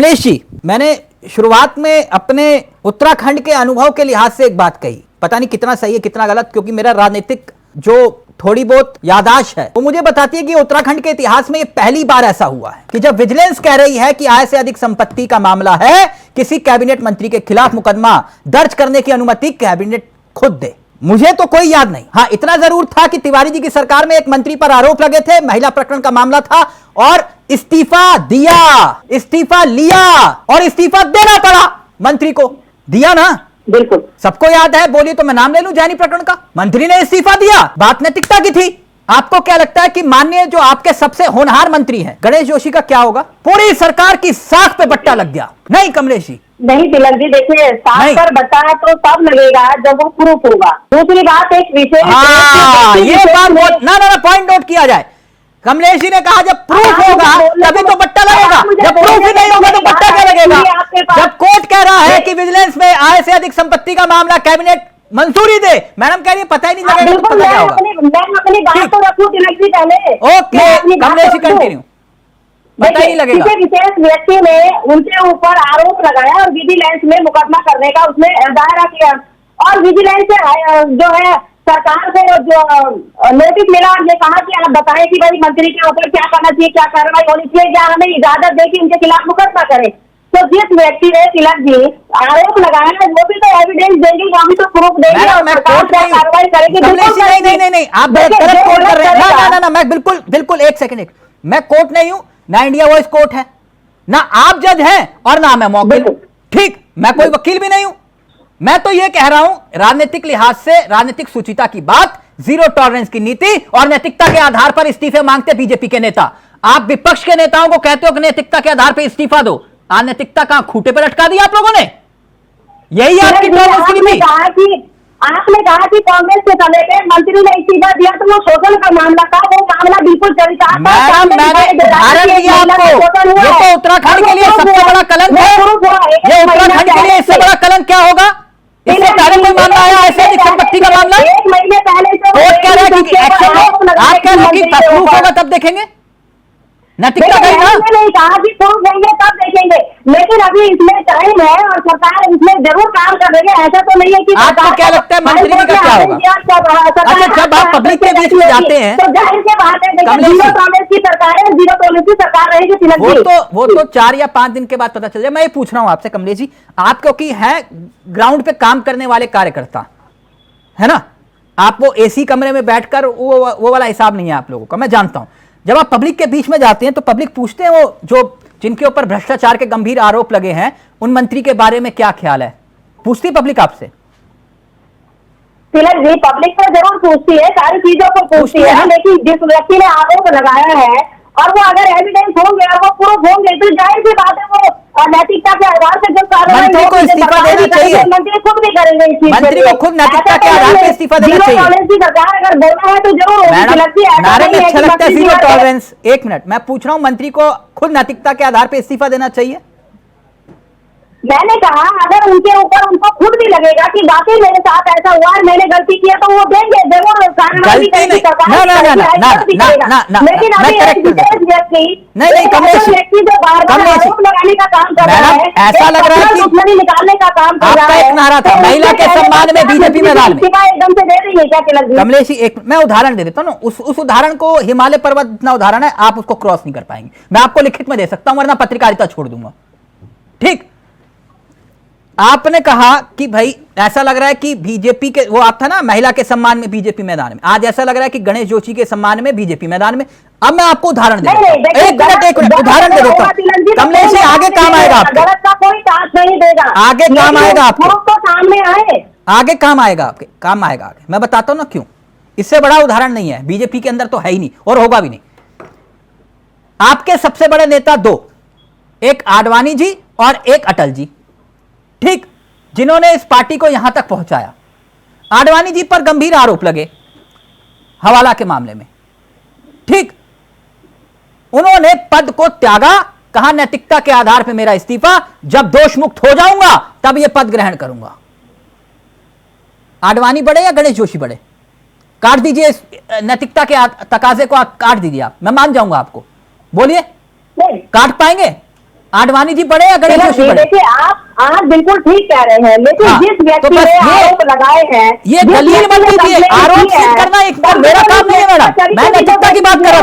कमलेश जी, मैंने शुरुआत में अपने उत्तराखंड के अनुभव के लिहाज से एक बात कही, पता नहीं कितना सही है कितना गलत, क्योंकि मेरा राजनीतिक जो थोड़ी बहुत याददाश्त है वो मुझे बताती है कि उत्तराखंड के इतिहास में ये पहली बार ऐसा हुआ है कि जब विजिलेंस कह रही है कि आय से अधिक संपत्ति का मामला है, किसी कैबिनेट मंत्री के खिलाफ मुकदमा दर्ज करने की अनुमति कैबिनेट खुद दे। मुझे तो कोई याद नहीं। हाँ, इतना जरूर था कि तिवारी जी की सरकार में एक मंत्री पर आरोप लगे थे, महिला प्रकरण का मामला था और इस्तीफा दिया, इस्तीफा लिया और इस्तीफा देना पड़ा मंत्री को। दिया ना? बिल्कुल सबको याद है। बोलिए तो मैं नाम ले लूं जैनी प्रकरण का। मंत्री ने इस्तीफा दिया, बात नैतिकता की थी। आपको क्या लगता है कि माननीय जो आपके सबसे होनहार मंत्री हैं गणेश जोशी का क्या होगा? पूरी सरकार की साख पे बट्टा लग गया। नहीं कमलेश जी, नहीं तिलक जी, देखिए साख पर बता तो तब लगेगा जब वो प्रूफ होगा। दूसरी बात, एक विषय ये बात ना पॉइंट नोट किया जाए। कमलेश जी ने कहा जब प्रूफ होगा तभी तो बट्टा लगेगा, जब प्रूफ ही नहीं होगा तो बट्टा क्या लगेगा? जब कोर्ट कह रहा है कि विजिलेंस में आय से अधिक संपत्ति का मामला कैबिनेट मंजूरी दे, मैडम कह रही है पता ही नहीं लगेगा तो पता क्या होगा? अपनी बात तो रखूं तिलक जी पहले। Okay Kamlesh ji continue. पता ही नहीं लगेगा। किसी विशेष व्यक्ति ने उनके ऊपर आरोप लगाया और विजिलेंस में मुकदमा करने का उसने दायरा किया और विजिलेंस जो है सरकार से जो नोटिस मिला और ये कहा कि आप बताएं कि भाई मंत्री के ऊपर क्या करना चाहिए, क्या कार्रवाई होनी चाहिए, क्या हमें इजाजत दे कि इनके खिलाफ मुकदमा करें। तो जिस व्यक्ति ने तिलक जी आरोप लगाया है वो भी तो एविडेंस देंगे, वो भी तो प्रूफ देंगे और सरकार क्या कार्रवाई करेगी। नहीं, आप गलत कोर्ट कर रहे हैं। ना, मैं बिल्कुल एक सेकंड, मैं कोर्ट नहीं हूं ना, इंडिया वॉइस कोर्ट है ना, आप जज हैं और ना मैं मौकिल। ठीक, मैं कोई वकील भी नहीं हूं। मैं तो यह कह रहा हूं राजनीतिक लिहाज से, राजनीतिक सुचिता की बात, जीरो टॉलरेंस की नीति और नैतिकता के आधार पर इस्तीफे मांगते बीजेपी के नेता। आप विपक्ष के नेताओं को कहते हो कि नैतिकता के आधार पर इस्तीफा दो। अनैतिकता कहां खूंटे पर लटका दिया आप लोगों ने? यही आपकी टॉलरेंस की नीति। आपने कहा कि कांग्रेस के समय पे मंत्री ने इस्तीफा दिया तो वो शोषण का मामला था, वो मामला बिल्कुल चरितार्थ था। मैंने उदाहरण दिया आपको। ये तो उत्तराखंड के लिए सबसे बड़ा कलंक है। ये उत्तराखंड के लिए इससे बड़ा कलंक क्या होगा? इससे पहले कोई मामला आया ऐसे अधिक संपत्ति का मामला? 1 महीने पहले कोर्ट कह रहा है कि एक्शन लो, आप कह रहे हो कि प्रूफ होगा तब देखेंगे। नैतिकता कहीं ना नहीं कहा कि प्रूफ देंगे तब देखेंगे, लेकिन अभी इसमें टाइम है और सरकार इसमें जरूर काम कर रही है। ऐसा तो नहीं है कि आपको क्या लगता है मंत्री का क्या होगा? अच्छा, जब आप पब्लिक के बीच में जाते हैं तो जाहिर सी बात है जीरो टॉलरेंस की सरकार है, जीरो टॉलरेंस की सरकार रहेगी तिलक जी। वो तो 4 या 5 दिन के बाद पता चल जाए। मैं ये पूछ रहा हूं आपसे कमलेश जी, आप क्योंकि हैं ग्राउंड पे काम करने वाले कार्यकर्ता है ना, आप वो एसी कमरे में बैठकर वो वाला हिसाब नहीं है आप लोगों का, मैं जानता हूं। जब आप पब्लिक के बीच में जाते हैं तो पब्लिक पूछते हैं वो जो जिनके ऊपर भ्रष्टाचार के गंभीर आरोप लगे हैं उन मंत्री के बारे में क्या ख्याल है? पूछती है पब्लिक आपसे? तिलक जी पब्लिक तो जरूर पूछती है, सारी चीजों को पूछती है, लेकिन जिस व्यक्ति ने आरोप लगाया है और वो अगर एविडेंस होंगे और वो प्रूफ होंगे तो जाहिर सी बात है वो नैतिकता के आधार से जो कार्रवाई मंत्री को इस्तीफा देना चाहिए। मंत्री खुद भी करेंगे इस चीज मंत्री को खुद नैतिकता के आधार पर इस्तीफा देना चाहिए। जीरो टॉलरेंस की सरकार अगर बोलना है तो जरूर होगी। नारे में अच्छा लगता है जीरो टॉलरेंस। 1 मिनट, मैं पूछ रहा हूं मंत्री को खुद नैतिकता के आधार पर इस्तीफा देना चाहिए? मैंने कहा अगर उनके ऊपर उनको खुद भी लगेगा कि वाकई मेरे साथ ऐसा हुआ है, मैंने गलती किया, तो वो देंगे जरूर कार्रवाई करेगी सरकार। लेकिन अभी एक विशेष व्यक्ति जो बार-बार आरोप लगाने का काम कर रहा है, ऐसा लग रहा है कि दुश्मनी निकालने का काम कर रहा है। एक नारा था महिला के सम्मान में बीजेपी मैदान में, एकदम से दे देंगे क्या तिलक जी? कमलेश जी एक मैं उदाहरण दे देता हूँ ना, उस उदाहरण को, हिमालय पर्वत इतना उदाहरण है, आप उसको क्रॉस नहीं कर पाएंगे। मैं आपको लिखित में दे सकता हूं वरना पत्रकारिता छोड़ दूंगा। ठीक, आपने कहा कि भाई ऐसा लग रहा है कि बीजेपी के, वो आप था ना महिला के सम्मान में बीजेपी मैदान में, आज ऐसा लग रहा है कि गणेश जोशी के सम्मान में बीजेपी मैदान में। अब मैं आपको उदाहरण दे देता हूं, एक मिनट उदाहरण दे देता हूं कमलेश जी, आगे काम आएगा आपको, कोई साथ नहीं देगा, आगे काम आएगा आपको, तो सामने आए, आगे काम आएगा आपके, काम आएगा आगे। मैं बताता हूं ना क्यों। इससे बड़ा उदाहरण नहीं है, बीजेपी के अंदर तो है ही नहीं और होगा भी नहीं। आपके सबसे बड़े नेता 2, एक आडवाणी जी और एक अटल जी, ठीक, जिन्होंने इस पार्टी को यहां तक पहुंचाया। आडवाणी जी पर गंभीर आरोप लगे हवाला के मामले में, ठीक, उन्होंने पद को त्यागा, कहा नैतिकता के आधार पर मेरा इस्तीफा, जब दोष मुक्त हो जाऊंगा तब यह पद ग्रहण करूंगा। आडवाणी बड़े या गणेश जोशी बड़े? काट दीजिए नैतिकता के तकाजे को, आप काट दीजिए, आप, मैं मान जाऊंगा आपको। बोलिए, काट पाएंगे? आडवाणी जी पढ़े या गणेश जोशी पढ़े? देखिए आप बिल्कुल ठीक कह रहे हैं, लेकिन हाँ, जिस व्यक्ति तो बस ने आरोप लगाए हैं, ये जिस दलील व्यक्ति मत ने कीजिए, कंप्लेंट आरोप की है, सिद्ध करना एक मेरा काम नहीं है मैडम, मैं नैतिकता की बात कर रहा था।